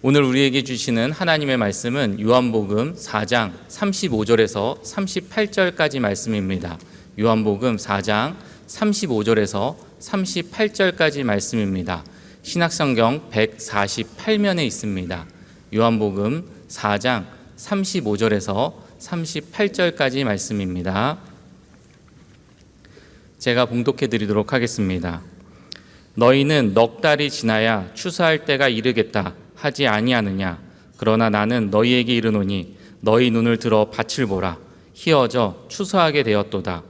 오늘 우리에게 주시는 하나님의 말씀은 요한복음 4장 35절에서 38절까지 말씀입니다. 요한복음 4장 35절에서 38절까지 말씀입니다. 신약성경 148면에 있습니다. 요한복음 4장 35절에서 38절까지 말씀입니다. 제가 봉독해 드리도록 하겠습니다. 너희는 넉 달이 지나야 추수할 때가 이르겠다 하지 아니하느냐? 그러나 나는 너희에게 이르노니 너희 눈을 들어 밭을 보라. 희어져 추수하게 되었도다.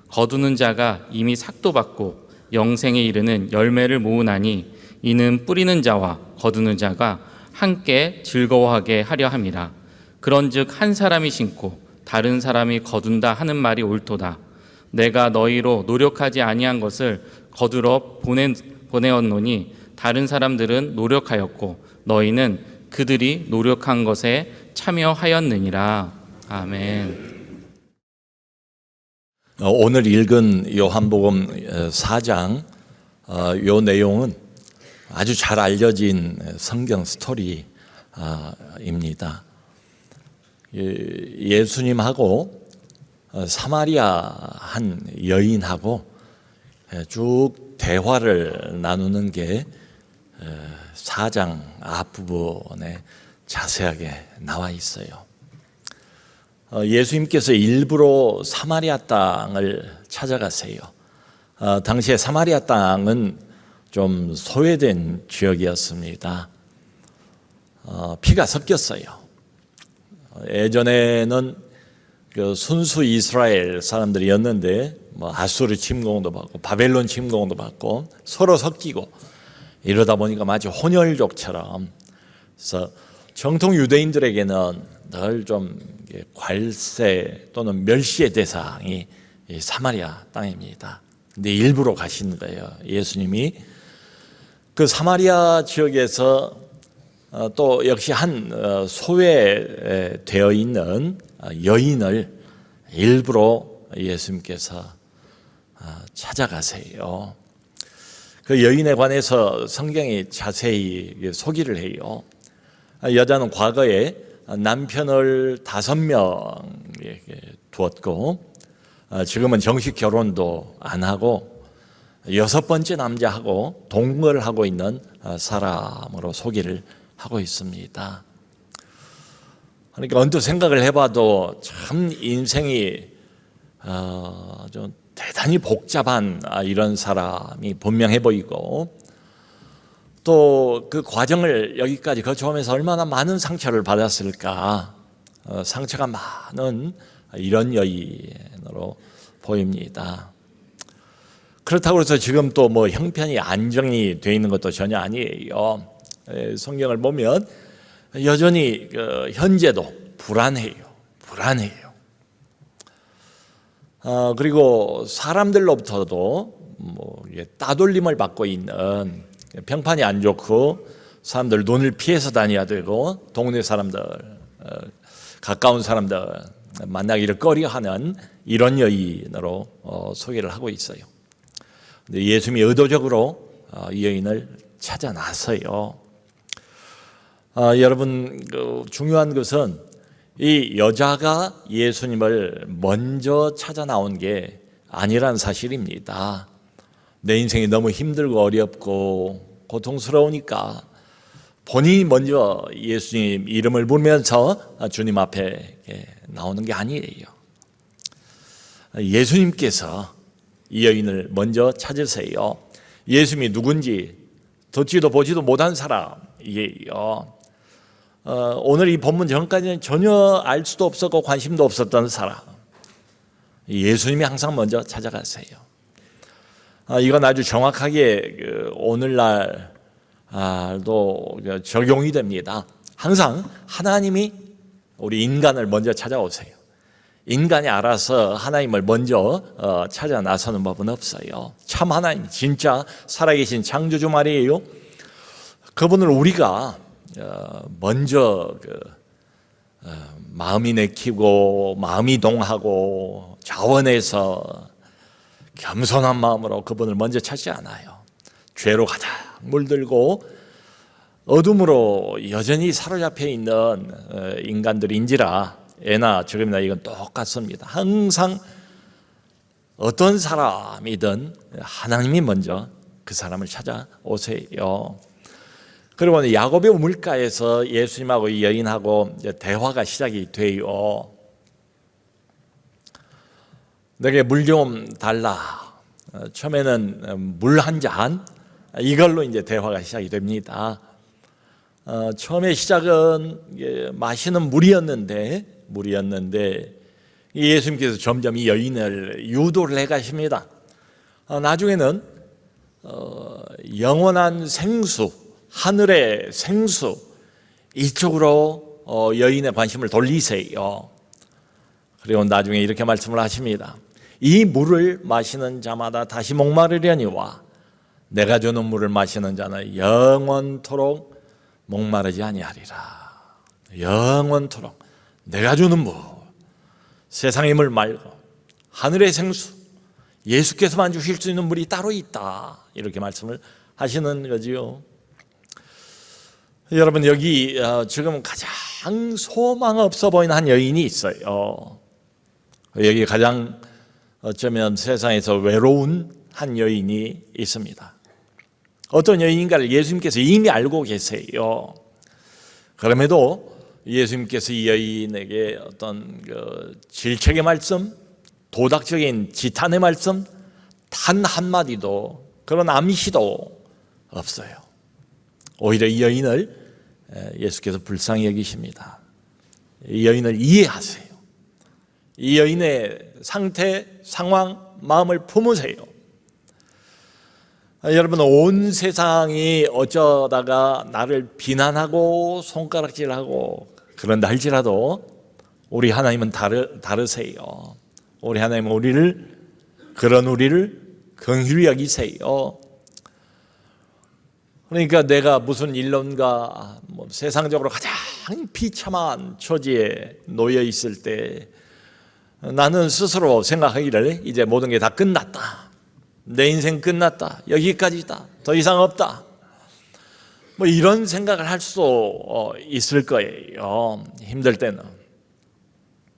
거두는 자가 이미 삭도 받고 영생에 이르는 열매를 모으나니 이는 뿌리는 자와 거두는 자가 함께 즐거워하게 하려 함이라. 그런즉 한 사람이 심고 다른 사람이 거둔다 하는 말이 옳도다. 내가 너희로 노력하지 아니한 것을 거두러 보내었노니 다른 사람들은 노력하였고 너희는 그들이 노력한 것에 참여하였느니라. 아멘. 오늘 읽은 요한복음 4장 요 내용은 아주 잘 알려진 성경 스토리입니다. 예수님하고 사마리아 한 여인하고 쭉 대화를 나누는 게 4장 앞부분에 자세하게 나와 있어요. 예수님께서 일부러 사마리아 땅을 찾아가세요. 당시에 사마리아 땅은 좀 소외된 지역이었습니다. 피가 섞였어요. 예전에는 그 순수 이스라엘 사람들이었는데 아수르 침공도 받고 바벨론 침공도 받고 서로 섞이고 이러다 보니까 마치 혼혈족처럼, 그래서 정통 유대인들에게는 늘 좀 괄세 또는 멸시의 대상이 사마리아 땅입니다. 근데 일부러 가시는 거예요. 예수님이 그 사마리아 지역에서 또 역시 한 소외되어 있는 여인을 일부러 예수님께서 찾아가세요. 그 여인에 관해서 성경이 자세히 소개를 해요. 여자는 과거에 남편을 5명 두었고 지금은 정식 결혼도 안 하고 6번째 남자하고 동거를 하고 있는 사람으로 소개를 하고 있습니다. 그러니까 언뜻 생각을 해봐도 참 인생이 좀 대단히 복잡한 이런 사람이 분명해 보이고, 또 그 과정을 여기까지 거쳐오면서 얼마나 많은 상처를 받았을까, 상처가 많은 이런 여인으로 보입니다. 그렇다고 해서 지금 또 형편이 안정이 되어 있는 것도 전혀 아니에요. 성경을 보면 여전히 현재도 불안해요. 그리고 사람들로부터도 따돌림을 받고 있는, 평판이 안 좋고 사람들 눈을 피해서 다녀야 되고 동네 사람들, 가까운 사람들 만나기를 꺼려하는 이런 여인으로 소개를 하고 있어요. 근데 예수님이 의도적으로 이 여인을 찾아 나서요. 여러분, 중요한 것은 이 여자가 예수님을 먼저 찾아 나온 게 아니란 사실입니다. 내 인생이 너무 힘들고 어렵고 고통스러우니까 본인이 먼저 예수님 이름을 부르면서 주님 앞에 나오는 게 아니에요. 예수님께서 이 여인을 먼저 찾으세요. 예수님이 누군지 듣지도 보지도 못한 사람이에요. 오늘 이 본문 전까지는 전혀 알 수도 없었고 관심도 없었던 사람, 예수님이 항상 먼저 찾아가세요. 이건 아주 정확하게 오늘날도 적용이 됩니다. 항상 하나님이 우리 인간을 먼저 찾아오세요. 인간이 알아서 하나님을 먼저 찾아 나서는 법은 없어요. 참 하나님, 진짜 살아계신 창조주 말이에요. 그분을 우리가 먼저 마음이 내키고 마음이 동하고 자원해서 겸손한 마음으로 그분을 먼저 찾지 않아요. 죄로 가득 물들고 어둠으로 여전히 사로잡혀 있는 인간들인지라 예나 지금이나 이건 똑같습니다. 항상 어떤 사람이든 하나님이 먼저 그 사람을 찾아오세요. 그리고 야곱의 우물가에서 예수님하고 이 여인하고 이제 대화가 시작이 돼요. 내게 물 좀 달라. 처음에는 물 한 잔, 이걸로 이제 대화가 시작이 됩니다. 처음에 시작은 마시는 물이었는데 예수님께서 점점 이 여인을 유도를 해가십니다. 나중에는 영원한 생수, 하늘의 생수 이쪽으로 여인의 관심을 돌리세요. 그리고 나중에 이렇게 말씀을 하십니다. 이 물을 마시는 자마다 다시 목마르려니와 내가 주는 물을 마시는 자는 영원토록 목마르지 아니하리라. 영원토록 내가 주는 물, 세상의 물 말고 하늘의 생수, 예수께서만 주실 수 있는 물이 따로 있다. 이렇게 말씀을 하시는 거지요. 여러분, 여기 지금 가장 소망 없어 보이는 한 여인이 있어요. 여기 가장 어쩌면 세상에서 외로운 한 여인이 있습니다. 어떤 여인인가를 예수님께서 이미 알고 계세요. 그럼에도 예수님께서 이 여인에게 어떤 질책의 말씀, 도덕적인 지탄의 말씀 단 한마디도, 그런 암시도 없어요. 오히려 이 여인을 예수께서 불쌍히 여기십니다. 이 여인을 이해하세요. 이 여인의 상태, 상황, 마음을 품으세요. 여러분, 온 세상이 어쩌다가 나를 비난하고 손가락질하고 그런다 할지라도 우리 하나님은 다르세요. 우리 하나님은 우리를 긍휼히 여기세요. 그러니까 내가 무슨 일론가 세상적으로 가장 비참한 처지에 놓여 있을 때 나는 스스로 생각하기를 이제 모든 게 다 끝났다. 내 인생 끝났다. 여기까지다. 더 이상 없다. 이런 생각을 할 수 있을 거예요. 힘들 때는.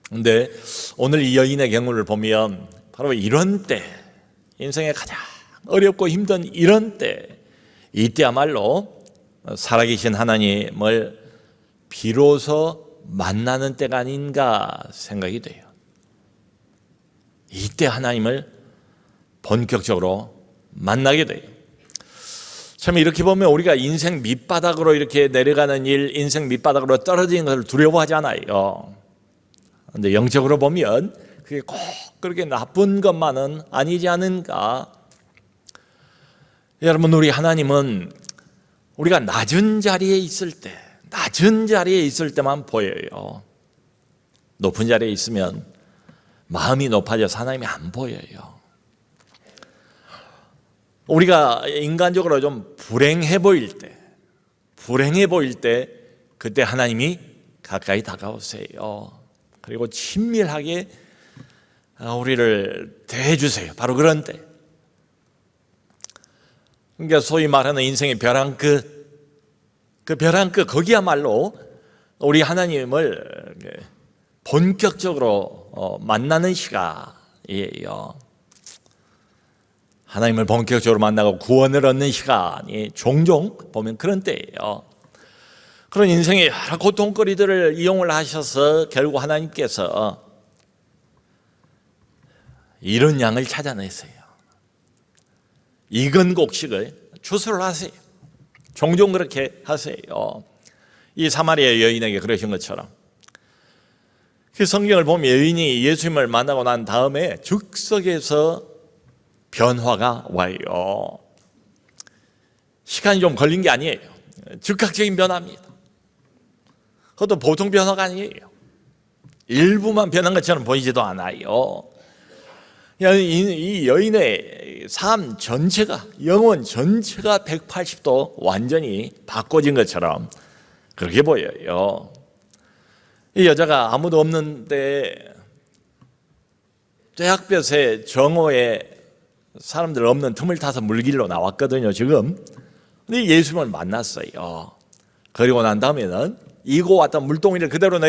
근데 오늘 이 여인의 경우를 보면 바로 이런 때, 인생의 가장 어렵고 힘든 이런 때, 이때야말로 살아계신 하나님을 비로소 만나는 때가 아닌가 생각이 돼요. 이때 하나님을 본격적으로 만나게 돼요. 참 이렇게 보면 우리가 인생 밑바닥으로 이렇게 내려가는 일, 인생 밑바닥으로 떨어지는 것을 두려워하잖아요. 그런데 영적으로 보면 그게 꼭 그렇게 나쁜 것만은 아니지 않은가. 여러분, 우리 하나님은 우리가 낮은 자리에 있을 때만 보여요. 높은 자리에 있으면 마음이 높아져서 하나님이 안 보여요. 우리가 인간적으로 좀 불행해 보일 때 그때 하나님이 가까이 다가오세요. 그리고 친밀하게 우리를 대해주세요. 바로 그런 때. 그러니까 소위 말하는 인생의 벼랑 끝, 그 벼랑 끝, 거기야말로 우리 하나님을 본격적으로 만나는 시간이에요. 하나님을 본격적으로 만나고 구원을 얻는 시간이 종종 보면 그런 때예요. 그런 인생의 여러 고통거리들을 이용을 하셔서 결국 하나님께서 이런 양을 찾아내세요. 익은 곡식을 추수를 하세요. 종종 그렇게 하세요. 이 사마리아 여인에게 그러신 것처럼. 그 성경을 보면 여인이 예수님을 만나고 난 다음에 즉석에서 변화가 와요. 시간이 좀 걸린 게 아니에요. 즉각적인 변화입니다. 그것도 보통 변화가 아니에요. 일부만 변한 것처럼 보이지도 않아요. 이 여인의 삶 전체가, 영혼 전체가 180도 완전히 바꿔진 것처럼 그렇게 보여요. 이 여자가 아무도 없는데 떼약볕에 정오에 사람들 없는 틈을 타서 물길로 나왔거든요. 지금 근데 예수님을 만났어요. 그리고 난 다음에는 이고 왔던 물동이를 그대로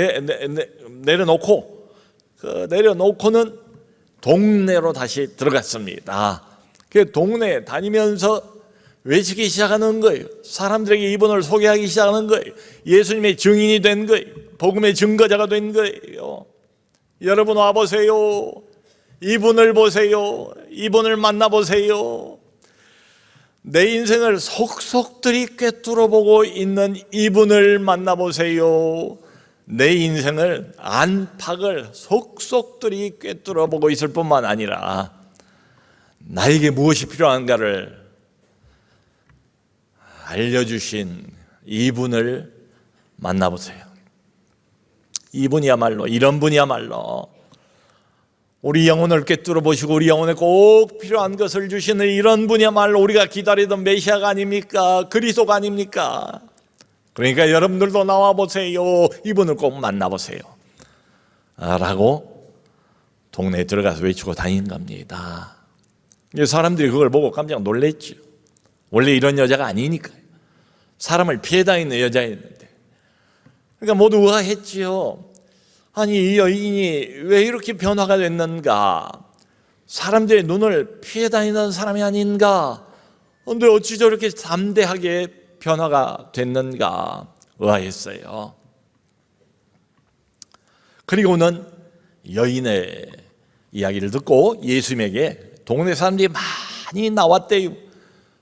내려놓고는 동네로 다시 들어갔습니다. 그 동네 다니면서 외치기 시작하는 거예요. 사람들에게 이분을 소개하기 시작하는 거예요. 예수님의 증인이 된 거예요. 복음의 증거자가 된 거예요. 여러분 와보세요. 이분을 보세요. 이분을 만나보세요. 내 인생을 속속들이 꿰뚫어보고 있는 이분을 만나보세요. 내 인생을 안팎을 속속들이 꿰뚫어보고 있을 뿐만 아니라 나에게 무엇이 필요한가를 알려주신 이분을 만나보세요. 이분이야말로, 이런 분이야말로 우리 영혼을 꿰뚫어 보시고 우리 영혼에 꼭 필요한 것을 주시는 이런 분이야말로 우리가 기다리던 메시아가 아닙니까? 그리스도가 아닙니까? 그러니까 여러분들도 나와보세요. 이분을 꼭 만나보세요 라고 동네에 들어가서 외치고 다니는 겁니다. 사람들이 그걸 보고 깜짝 놀랬죠. 원래 이런 여자가 아니니까요. 사람을 피해 다니는 여자였는데. 그러니까 모두 의아했지요. 아니, 이 여인이 왜 이렇게 변화가 됐는가? 사람들의 눈을 피해 다니는 사람이 아닌가? 근데 어찌 저렇게 담대하게 변화가 됐는가? 의아했어요. 그리고는 여인의 이야기를 듣고 예수님에게 동네 사람들이 많이 나왔대요.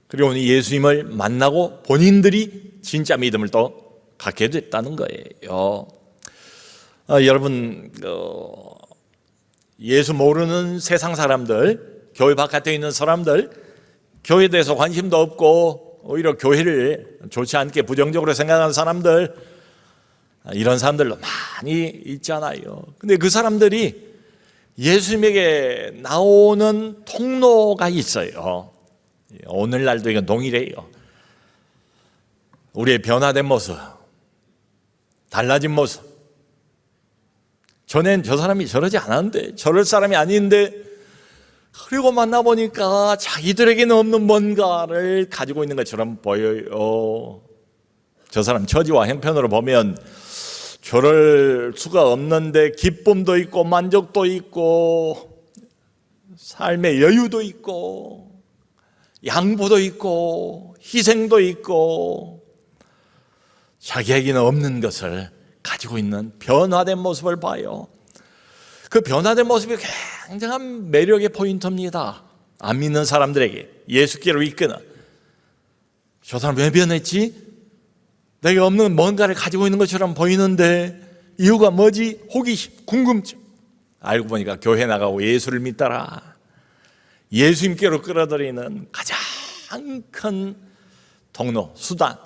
그리고 예수님을 만나고 본인들이 진짜 믿음을 또 갖게 됐다는 거예요. 여러분, 예수 모르는 세상 사람들, 교회 바깥에 있는 사람들, 교회에 대해서 관심도 없고 오히려 교회를 좋지 않게 부정적으로 생각하는 사람들, 이런 사람들도 많이 있잖아요. 근데 그 사람들이 예수님에게 나오는 통로가 있어요. 오늘날도 이건 동일해요. 우리의 변화된 모습, 달라진 모습. 전엔 저 사람이 저러지 않았는데, 저럴 사람이 아닌데, 그리고 만나보니까 자기들에게는 없는 뭔가를 가지고 있는 것처럼 보여요. 저 사람 처지와 형편으로 보면 저럴 수가 없는데 기쁨도 있고 만족도 있고 삶의 여유도 있고 양보도 있고 희생도 있고 자기에게는 없는 것을 가지고 있는 변화된 모습을 봐요. 그 변화된 모습이 굉장한 매력의 포인트입니다. 안 믿는 사람들에게 예수께로 이끄는, 저 사람 왜 변했지? 내가 없는 뭔가를 가지고 있는 것처럼 보이는데 이유가 뭐지? 호기심, 궁금증. 알고 보니까 교회 나가고 예수를 믿더라. 예수님께로 끌어들이는 가장 큰 통로, 수단,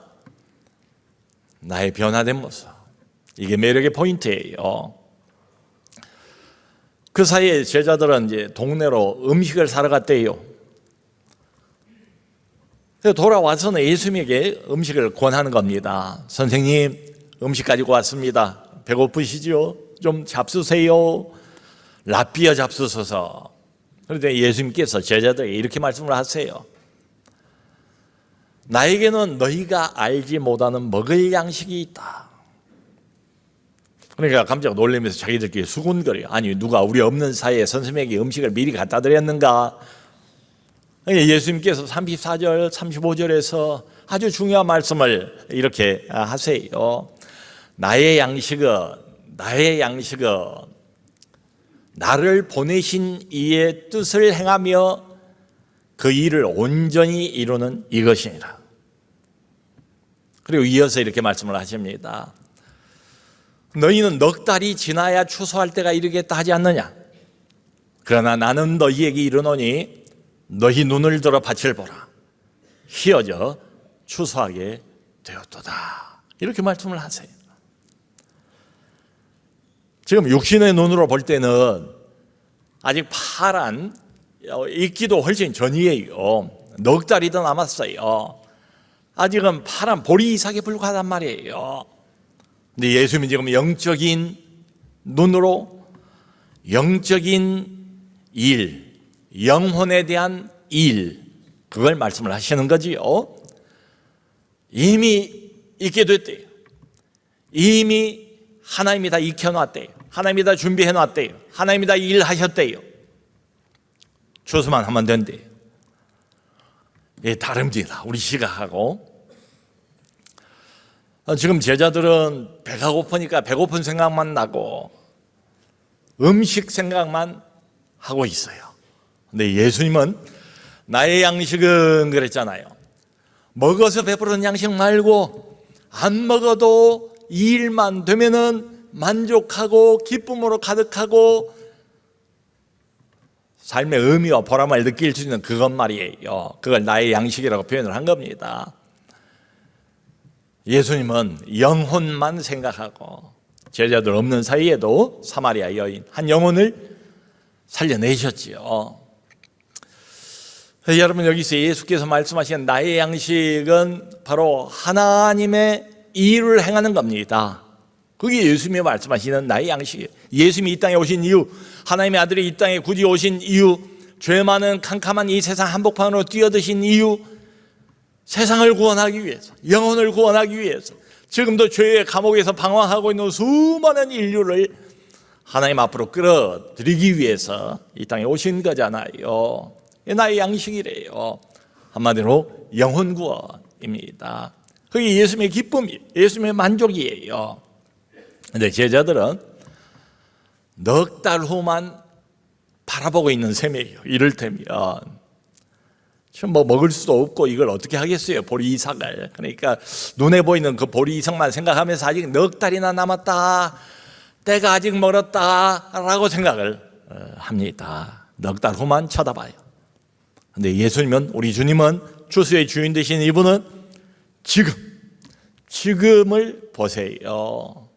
나의 변화된 모습. 이게 매력의 포인트예요. 그 사이에 제자들은 이제 동네로 음식을 사러 갔대요. 돌아와서는 예수님에게 음식을 권하는 겁니다. 선생님, 음식 가지고 왔습니다. 배고프시죠? 좀 잡수세요. 라삐어 잡수소서. 그런데 예수님께서 제자들에게 이렇게 말씀을 하세요. 나에게는 너희가 알지 못하는 먹을 양식이 있다. 그러니까 깜짝 놀라면서 자기들끼리 수군거려요. 아니, 누가 우리 없는 사이에 선생님에게 음식을 미리 갖다 드렸는가? 예수님께서 34절, 35절에서 아주 중요한 말씀을 이렇게 하세요. 나의 양식은 나를 보내신 이의 뜻을 행하며 그 일을 온전히 이루는 이것이니라. 그리고 이어서 이렇게 말씀을 하십니다. 너희는 넉 달이 지나야 추수할 때가 이르겠다 하지 않느냐? 그러나 나는 너희에게 이르노니 너희 눈을 들어 밭을 보라. 희어져 추수하게 되었도다. 이렇게 말씀을 하세요. 지금 육신의 눈으로 볼 때는 아직 파란, 익기도 훨씬 전이에요. 넉 달이 더 남았어요. 아직은 파란 보리이삭에 불과하단 말이에요. 근데 예수님은 지금 영적인 눈으로 영적인 일, 영혼에 대한 일, 그걸 말씀을 하시는 거지요. 이미 있게 됐대요. 이미 하나님이 다 익혀놨대요. 하나님이 다 준비해놨대요. 하나님이 다 일하셨대요. 추수만 하면 된대요. 예, 다릅니다. 우리 시각하고. 지금 제자들은 배가 고프니까 배고픈 생각만 나고 음식 생각만 하고 있어요. 근데 예수님은 나의 양식은 그랬잖아요. 먹어서 배부른 양식 말고 안 먹어도 이 일만 되면은 만족하고 기쁨으로 가득하고 삶의 의미와 보람을 느낄 수 있는 그것 말이에요. 그걸 나의 양식이라고 표현을 한 겁니다. 예수님은 영혼만 생각하고 제자들 없는 사이에도 사마리아 여인 한 영혼을 살려내셨지요. 여러분, 여기서 예수께서 말씀하신 나의 양식은 바로 하나님의 일을 행하는 겁니다. 그게 예수님이 말씀하시는 나의 양식이에요. 예수님이 이 땅에 오신 이유, 하나님의 아들이 이 땅에 굳이 오신 이유, 죄 많은 캄캄한 이 세상 한복판으로 뛰어드신 이유, 세상을 구원하기 위해서, 영혼을 구원하기 위해서, 지금도 죄의 감옥에서 방황하고 있는 수많은 인류를 하나님 앞으로 끌어들이기 위해서 이 땅에 오신 거잖아요. 나의 양식이래요. 한마디로 영혼 구원입니다. 그게 예수님의 기쁨이에요. 예수님의 만족이에요. 그런데 제자들은 넉 달 후만 바라보고 있는 셈이에요. 이를테면 지금 먹을 수도 없고 이걸 어떻게 하겠어요, 보리이삭을. 그러니까 눈에 보이는 그 보리이삭만 생각하면서 아직 넉 달이나 남았다, 때가 아직 멀었다라고 생각을 합니다. 넉 달 후만 쳐다봐요. 그런데 예수님은, 우리 주님은, 추수의 주인 되신 이분은 지금을 보세요.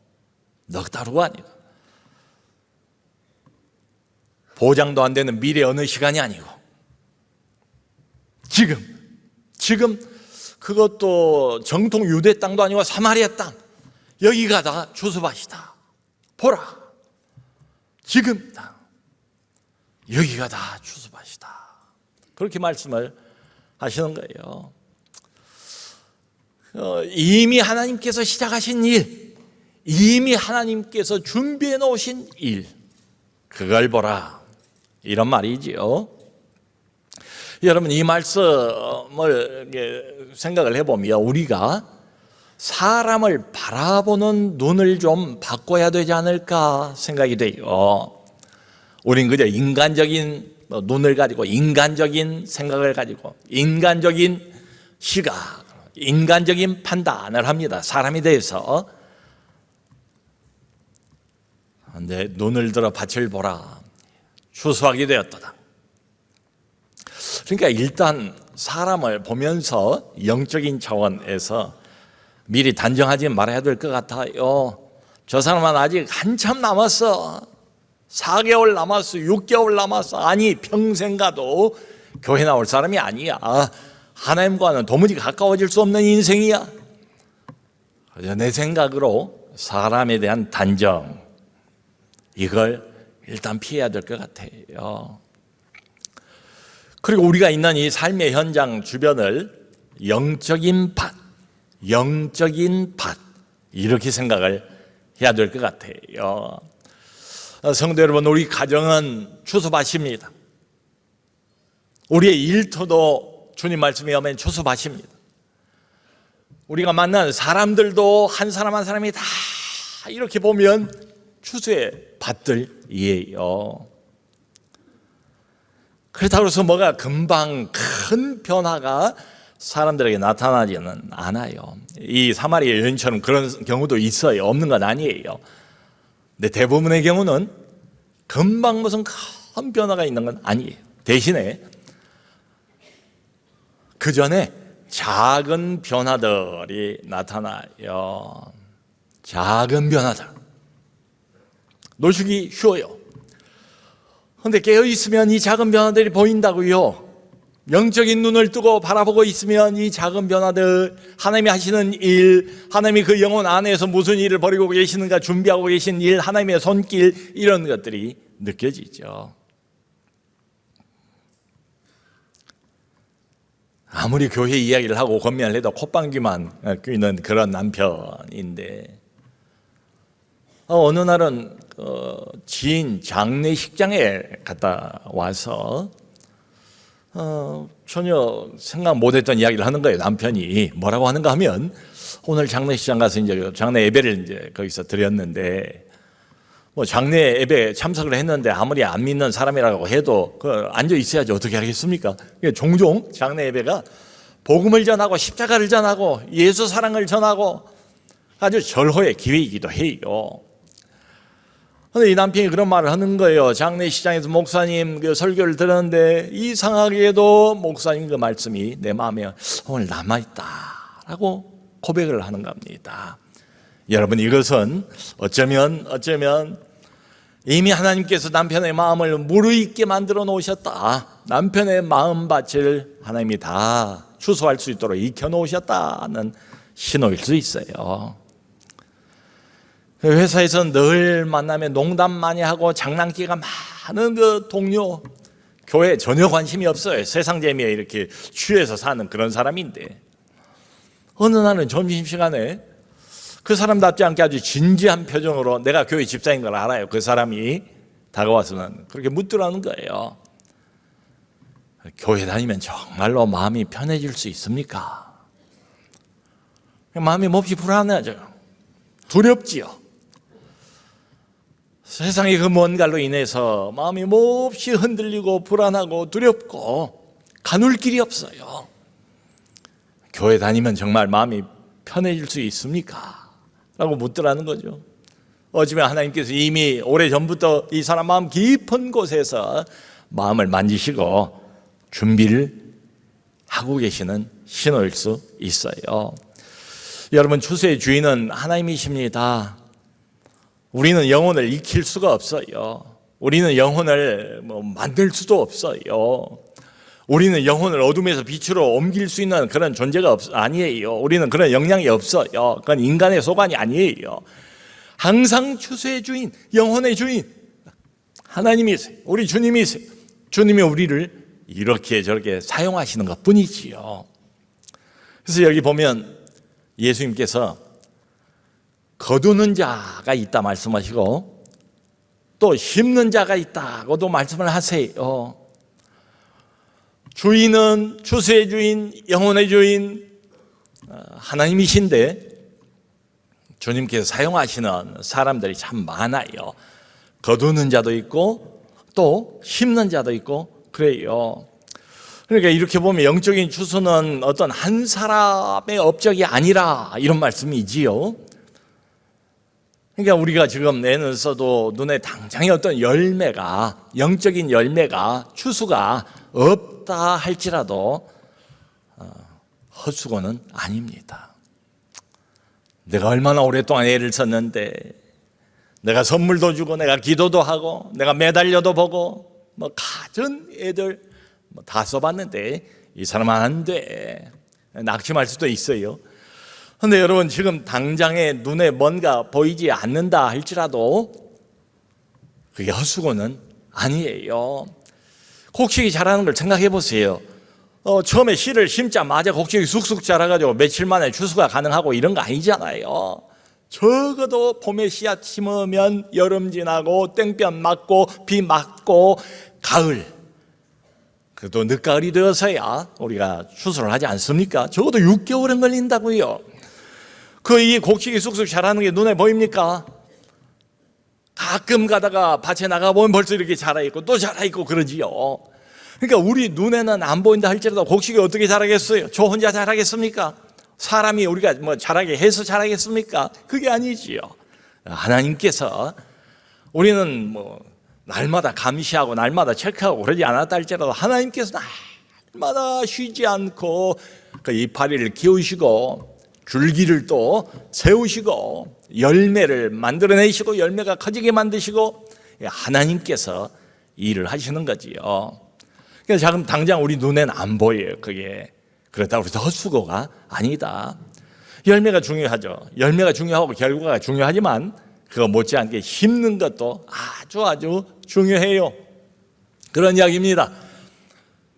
넉 달 후가 아니고, 보장도 안 되는 미래 어느 시간이 아니고 지금 그것도 정통 유대 땅도 아니고 사마리아 땅, 여기가 다 추수밭이다. 보라, 지금이다. 여기가 다 추수밭이다. 그렇게 말씀을 하시는 거예요. 이미 하나님께서 시작하신 일, 이미 하나님께서 준비해 놓으신 일, 그걸 보라, 이런 말이지요. 여러분, 이 말씀을 생각을 해보면 우리가 사람을 바라보는 눈을 좀 바꿔야 되지 않을까 생각이 돼요. 우린 그저 인간적인 눈을 가지고, 인간적인 생각을 가지고, 인간적인 시각, 인간적인 판단을 합니다. 사람에 대해서. 근데 눈을 들어 밭을 보라, 추수하게 되었다. 그러니까 일단 사람을 보면서 영적인 차원에서 미리 단정하지 말아야 될 것 같아요. 저 사람은 아직 한참 남았어. 4개월 남았어. 6개월 남았어. 아니, 평생 가도 교회 나올 사람이 아니야. 하나님과는 도무지 가까워질 수 없는 인생이야. 내 생각으로 사람에 대한 단정, 이걸 일단 피해야 될 것 같아요. 그리고 우리가 있는 이 삶의 현장 주변을 영적인 밭, 이렇게 생각을 해야 될 것 같아요. 성도 여러분, 우리 가정은 추수밭입니다. 우리의 일터도 주님 말씀에 의하면 추수밭입니다. 우리가 만난 사람들도 한 사람 한 사람이 다 이렇게 보면 추수의 밭들이에요. 그렇다고 해서 뭐가 금방 큰 변화가 사람들에게 나타나지는 않아요. 이 사마리아 여인처럼 그런 경우도 있어요. 없는 건 아니에요. 근데 대부분의 경우는 금방 무슨 큰 변화가 있는 건 아니에요. 대신에 그 전에 작은 변화들이 나타나요. 작은 변화들. 놓치기 쉬워요. 그런데 깨어있으면 이 작은 변화들이 보인다고요. 영적인 눈을 뜨고 바라보고 있으면 이 작은 변화들, 하나님이 하시는 일, 하나님이 그 영혼 안에서 무슨 일을 벌이고 계시는가 준비하고 계신 일, 하나님의 손길, 이런 것들이 느껴지죠. 아무리 교회 이야기를 하고 권면을 해도 콧방귀만 뀌는 그런 남편인데, 어느 날은 지인 장례식장에 갔다 와서 전혀 생각 못했던 이야기를 하는 거예요. 남편이 뭐라고 하는가 하면, 오늘 장례식장 가서 이제 장례 예배를 이제 거기서 드렸는데, 뭐 장례 예배 참석을 했는데 아무리 안 믿는 사람이라고 해도 앉아 있어야지 어떻게 하겠습니까? 종종 장례 예배가 복음을 전하고 십자가를 전하고 예수 사랑을 전하고 아주 절호의 기회이기도 해요. 근데 이 남편이 그런 말을 하는 거예요. 장례식장에서 목사님 그 설교를 들었는데 이상하게도 목사님 그 말씀이 내 마음에 오늘 남아있다라고 고백을 하는 겁니다. 여러분, 이것은 어쩌면 이미 하나님께서 남편의 마음을 무르익게 만들어 놓으셨다, 남편의 마음밭을 하나님이 다 추수할 수 있도록 익혀 놓으셨다는 신호일 수 있어요. 회사에서 늘 만나면 농담 많이 하고 장난기가 많은 그 동료, 교회에 전혀 관심이 없어요. 세상 재미에 이렇게 취해서 사는 그런 사람인데, 어느 날은 점심시간에 그 사람답지 않게 아주 진지한 표정으로, 내가 교회 집사인 걸 알아요, 그 사람이 다가와서는 그렇게 묻더라는 거예요. 교회 다니면 정말로 마음이 편해질 수 있습니까? 마음이 몹시 불안하죠. 두렵지요. 세상의 그 뭔가로 인해서 마음이 몹시 흔들리고 불안하고 두렵고 가눌 길이 없어요. 교회 다니면 정말 마음이 편해질 수 있습니까? 라고 묻더라는 거죠. 어쩌면 하나님께서 이미 오래전부터 이 사람 마음 깊은 곳에서 마음을 만지시고 준비를 하고 계시는 신호일 수 있어요. 여러분, 추수의 주인은 하나님이십니다. 우리는 영혼을 익힐 수가 없어요. 우리는 영혼을 만들 수도 없어요. 우리는 영혼을 어둠에서 빛으로 옮길 수 있는 그런 존재가 아니에요. 우리는 그런 역량이 없어요. 그건 인간의 소관이 아니에요. 항상 추수의 주인, 영혼의 주인 하나님이세요. 우리 주님이세요. 주님이 우리를 이렇게 저렇게 사용하시는 것 뿐이지요. 그래서 여기 보면 예수님께서 거두는 자가 있다 말씀하시고 또 심는 자가 있다고도 말씀을 하세요. 주인은, 추수의 주인, 영혼의 주인 하나님이신데 주님께서 사용하시는 사람들이 참 많아요. 거두는 자도 있고 또 심는 자도 있고 그래요. 그러니까 이렇게 보면 영적인 추수는 어떤 한 사람의 업적이 아니라 이런 말씀이지요. 그러니까 우리가 지금 내는 써도 눈에 당장의 어떤 열매가, 영적인 열매가, 추수가 없다 할지라도 헛수고는 아닙니다. 내가 얼마나 오랫동안 애를 썼는데, 내가 선물도 주고 내가 기도도 하고 내가 매달려도 보고 가진 애들 다 써봤는데 이 사람은 안 돼, 낙심할 수도 있어요. 그런데 여러분, 지금 당장에 눈에 뭔가 보이지 않는다 할지라도 그게 헛수고는 아니에요. 곡식이 자라는 걸 생각해 보세요. 처음에 씨를 심자마자 곡식이 쑥쑥 자라가지고 며칠 만에 추수가 가능하고 이런 거 아니잖아요. 적어도 봄에 씨앗 심으면 여름 지나고 땡볕 맞고 비 맞고 가을, 그래도 늦가을이 되어서야 우리가 추수를 하지 않습니까? 적어도 6개월은 걸린다고요. 이 곡식이 쑥쑥 자라는 게 눈에 보입니까? 가끔 가다가 밭에 나가보면 벌써 이렇게 자라있고 또 자라있고 그러지요. 그러니까 우리 눈에는 안 보인다 할지라도 곡식이 어떻게 자라겠어요? 저 혼자 자라겠습니까? 사람이 우리가 자라게 해서 자라겠습니까? 그게 아니지요. 하나님께서, 우리는 날마다 감시하고 날마다 체크하고 그러지 않았다 할지라도 하나님께서 날마다 쉬지 않고 그 이파리를 키우시고 줄기를 또 세우시고 열매를 만들어내시고 열매가 커지게 만드시고 하나님께서 일을 하시는 거지요. 그래서 지금 당장 우리 눈에는 안 보여요. 그게 그렇다고 해서 헛수고가 아니다. 열매가 중요하죠. 열매가 중요하고 결과가 중요하지만 그거 못지않게 심는 것도 아주 중요해요. 그런 이야기입니다.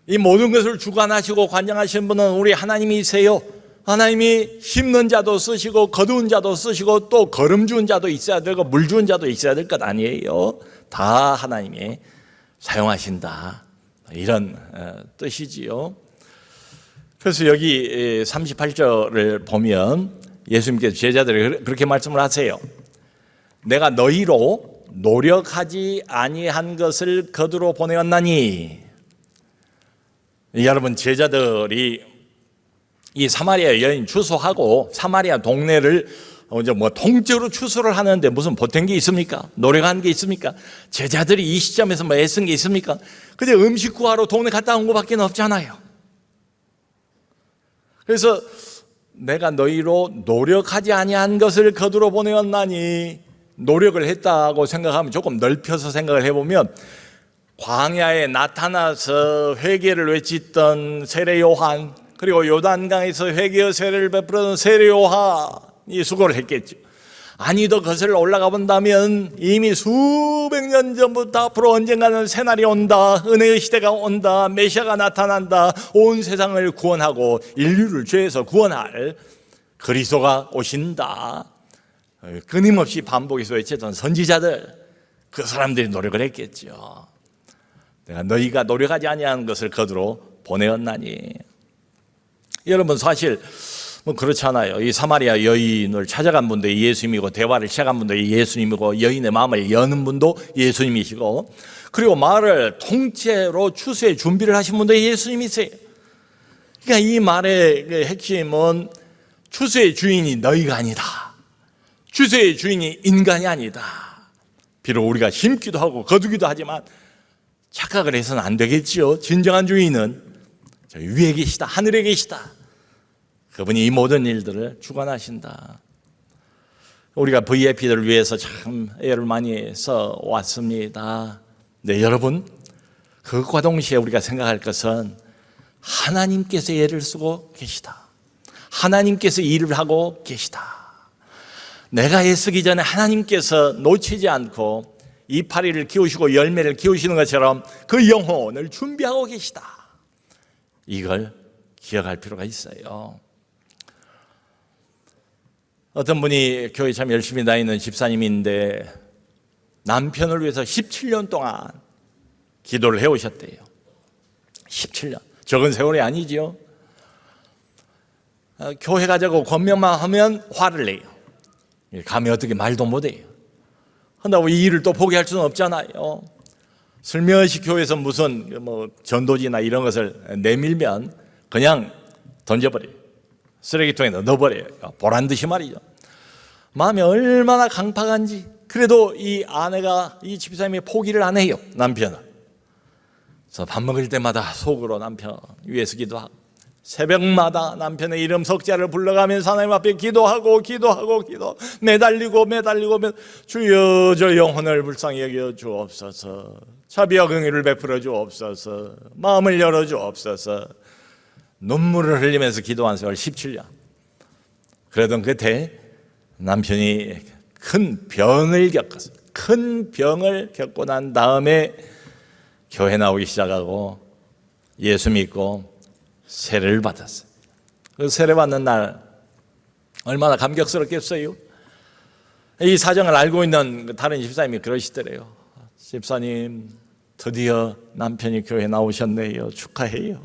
이 모든 것을 주관하시고 관장하시는 분은 우리 하나님이세요. 하나님이 심는 자도 쓰시고 거두는 자도 쓰시고 또 거름 주는 자도 있어야 되고 물 주는 자도 있어야 될 것 아니에요. 다 하나님이 사용하신다, 이런 뜻이지요. 그래서 여기 38절을 보면 예수님께서 제자들이 그렇게 말씀을 하세요. 내가 너희로 노력하지 아니한 것을 거두러 보내었나니. 여러분, 제자들이 이 사마리아 여인 추수하고 사마리아 동네를 이제 통째로 추수를 하는데 무슨 보탠 게 있습니까? 노력한 게 있습니까? 제자들이 이 시점에서 애쓴 게 있습니까? 그저 음식 구하러 동네 갔다 온 것밖에 없잖아요. 그래서 내가 너희로 노력하지 아니한 것을 거두러 보내었나니, 노력을 했다고 생각하면 조금 넓혀서 생각을 해보면 광야에 나타나서 회개를 외쳤던 세례 요한, 그리고 요단강에서 회개의 세례를 베풀었던 세례 요한이 수고를 했겠죠. 아니 더 거슬러 올라가 본다면 이미 수백 년 전부터 앞으로 언젠가는 새날이 온다, 은혜의 시대가 온다, 메시아가 나타난다, 온 세상을 구원하고 인류를 죄에서 구원할 그리스도가 오신다, 끊임없이 반복해서 외쳤던 선지자들, 그 사람들이 노력을 했겠죠. 내가 너희가 노력하지 아니하는 것을 거두러 보내었나니. 여러분, 사실 그렇잖아요. 이 사마리아 여인을 찾아간 분도 예수님이고, 대화를 시작한 분도 예수님이고, 여인의 마음을 여는 분도 예수님이시고, 그리고 말을 통째로 추수의 준비를 하신 분도 예수님이세요. 그러니까 이 말의 핵심은 추수의 주인이 너희가 아니다, 추수의 주인이 인간이 아니다. 비록 우리가 심기도 하고 거두기도 하지만 착각을 해서는 안 되겠지요. 진정한 주인은 저 위에 계시다, 하늘에 계시다. 그분이 이 모든 일들을 주관하신다. 우리가 VIP들을 위해서 참 애를 많이 써왔습니다. 네, 여러분, 그것과 동시에 우리가 생각할 것은 하나님께서 애를 쓰고 계시다, 하나님께서 일을 하고 계시다. 내가 애쓰기 전에 하나님께서 놓치지 않고 이파리를 키우시고 열매를 키우시는 것처럼 그 영혼을 준비하고 계시다. 이걸 기억할 필요가 있어요. 어떤 분이 교회 참 열심히 다니는 집사님인데 남편을 위해서 17년 동안 기도를 해오셨대요. 17년, 적은 세월이 아니죠. 교회 가자고 권면만 하면 화를 내요. 감히 어떻게 말도 못해요. 한다고 이 일을 또 포기할 수는 없잖아요. 슬며시 교회에서 무슨 전도지나 이런 것을 내밀면 그냥 던져버려요. 쓰레기통에 넣어버려요. 보란 듯이 말이죠. 마음이 얼마나 강팍한지. 그래도 이 아내가, 이 집사님이 포기를 안 해요, 남편을. 그래서 밥 먹을 때마다 속으로 남편 위에서 기도하고, 새벽마다 남편의 이름 석자를 불러가면서 하나님 앞에 기도하고 매달리고 주여 저 영혼을 불쌍히 여겨 주옵소서, 자비와 긍휼을 베풀어 주옵소서, 마음을 열어 주옵소서. 눈물을 흘리면서 기도한 세월 17년. 그러던 끝에 남편이 큰 병을 겪었어요. 큰 병을 겪고 난 다음에 교회 나오기 시작하고 예수 믿고 세례를 받았어요. 그 세례 받는 날 얼마나 감격스럽겠어요. 이 사정을 알고 있는 다른 집사님이 그러시더래요. 집사님, 드디어 남편이 교회 나오셨네요. 축하해요.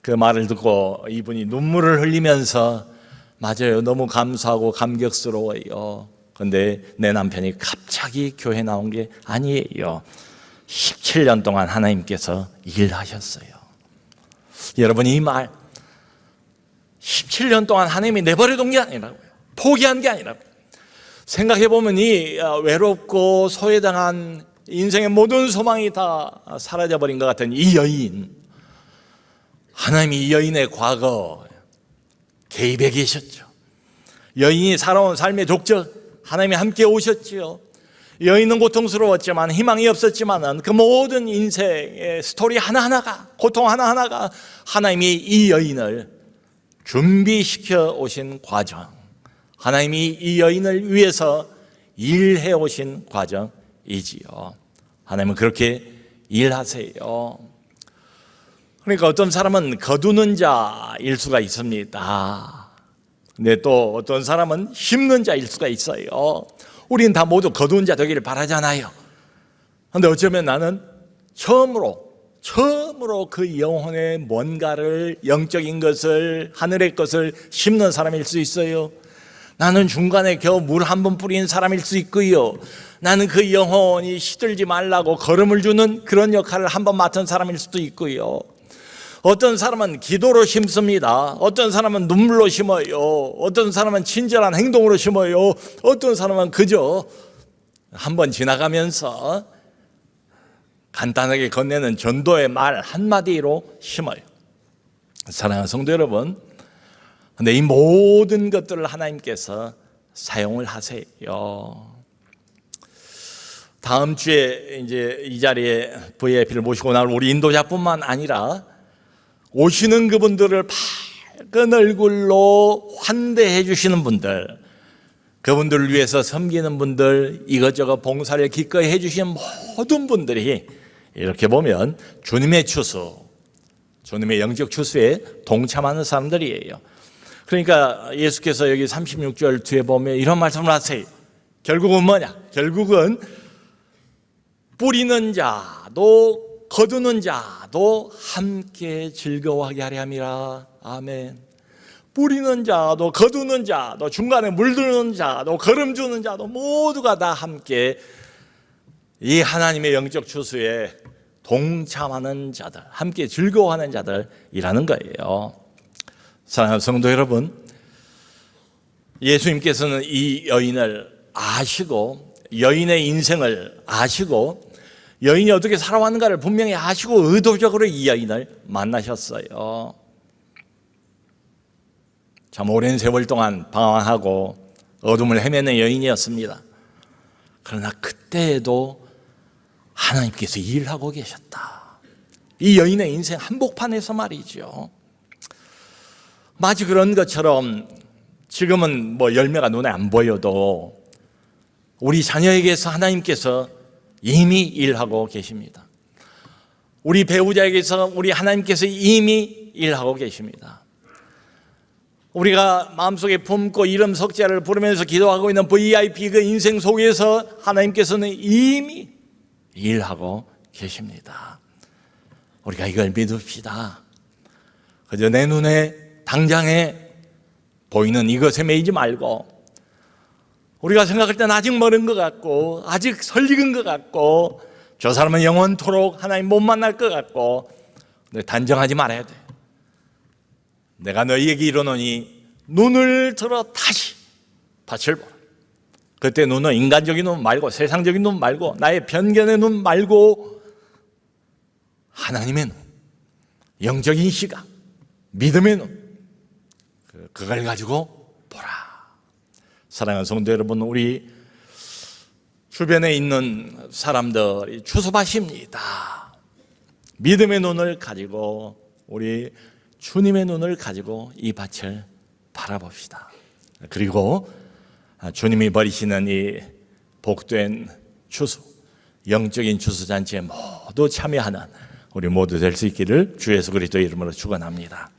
그 말을 듣고 이분이 눈물을 흘리면서 맞아요, 너무 감사하고 감격스러워요. 그런데 내 남편이 갑자기 교회 나온 게 아니에요. 17년 동안 하나님께서 일하셨어요. 여러분, 이 말 17년 동안 하나님이 내버려둔 게 아니라고요. 포기한 게 아니라고요. 생각해보면 이 외롭고 소외당한 인생의 모든 소망이 다 사라져버린 것 같은 이 여인, 하나님이 이 여인의 과거 개입해 계셨죠. 여인이 살아온 삶의 족적 하나님이 함께 오셨지요. 여인은 고통스러웠지만, 희망이 없었지만 그 모든 인생의 스토리 하나하나가, 고통 하나하나가 하나님이 이 여인을 준비시켜 오신 과정, 하나님이 이 여인을 위해서 일해 오신 과정이지요. 하나님은 그렇게 일하세요. 그러니까 어떤 사람은 거두는 자일 수가 있습니다. 근데 또 어떤 사람은 심는 자일 수가 있어요. 우리는 다 모두 거두는 자 되기를 바라잖아요. 그런데 어쩌면 나는 처음으로 그 영혼의 뭔가를, 영적인 것을, 하늘의 것을 심는 사람일 수 있어요. 나는 중간에 겨우 물 한 번 뿌린 사람일 수 있고요. 나는 그 영혼이 시들지 말라고 걸음을 주는 그런 역할을 한 번 맡은 사람일 수도 있고요. 어떤 사람은 기도로 심습니다. 어떤 사람은 눈물로 심어요. 어떤 사람은 친절한 행동으로 심어요. 어떤 사람은 그저 한번 지나가면서 간단하게 건네는 전도의 말 한마디로 심어요. 사랑하는 성도 여러분, 근데 이 모든 것들을 하나님께서 사용을 하세요. 다음 주에 이제 이 자리에 VIP를 모시고 나올 우리 인도자뿐만 아니라 오시는 그분들을 밝은 얼굴로 환대해 주시는 분들, 그분들을 위해서 섬기는 분들, 이것저것 봉사를 기꺼이 해 주시는 모든 분들이 이렇게 보면 주님의 추수, 주님의 영적 추수에 동참하는 사람들이에요. 그러니까 예수께서 여기 36절 뒤에 보면 이런 말씀을 하세요. 결국은 뭐냐? 결국은 뿌리는 자도 거두는 자도 함께 즐거워하게 하려 함이라. 아멘. 뿌리는 자도 거두는 자도 중간에 물드는 자도 걸음 주는 자도 모두가 다 함께 이 하나님의 영적 추수에 동참하는 자들, 함께 즐거워하는 자들이라는 거예요. 사랑하는 성도 여러분, 예수님께서는 이 여인을 아시고 여인의 인생을 아시고 여인이 어떻게 살아왔는가를 분명히 아시고 의도적으로 이 여인을 만나셨어요. 참 오랜 세월 동안 방황하고 어둠을 헤매는 여인이었습니다. 그러나 그때에도 하나님께서 일하고 계셨다. 이 여인의 인생 한복판에서 말이죠. 마치 그런 것처럼 지금은 뭐 열매가 눈에 안 보여도 우리 자녀에게서 하나님께서 이미 일하고 계십니다. 우리 배우자에게서 우리 하나님께서 이미 일하고 계십니다. 우리가 마음속에 품고 이름 석자를 부르면서 기도하고 있는 VIP 그 인생 속에서 하나님께서는 이미 일하고 계십니다. 우리가 이걸 믿읍시다. 그저 내 눈에 당장에 보이는 이것에 매이지 말고 우리가 생각할 때는 아직 멀은 것 같고 아직 설익은 것 같고 저 사람은 영원토록 하나님 못 만날 것 같고 근데 단정하지 말아야 돼. 내가 너희에게 이르노니 눈을 들어 다시 밭을 보라. 그때 눈은 인간적인 눈 말고 세상적인 눈 말고 나의 편견의 눈 말고 하나님의 눈, 영적인 시각, 믿음의 눈 그걸 가지고 보라. 사랑하는 성도 여러분, 우리 주변에 있는 사람들이 추수밭입니다. 믿음의 눈을 가지고 우리 주님의 눈을 가지고 이 밭을 바라봅시다. 그리고 주님이 버리시는 이 복된 추수, 영적인 추수잔치에 모두 참여하는 우리 모두 될 수 있기를 주 예수 그리스도의 이름으로 축원합니다.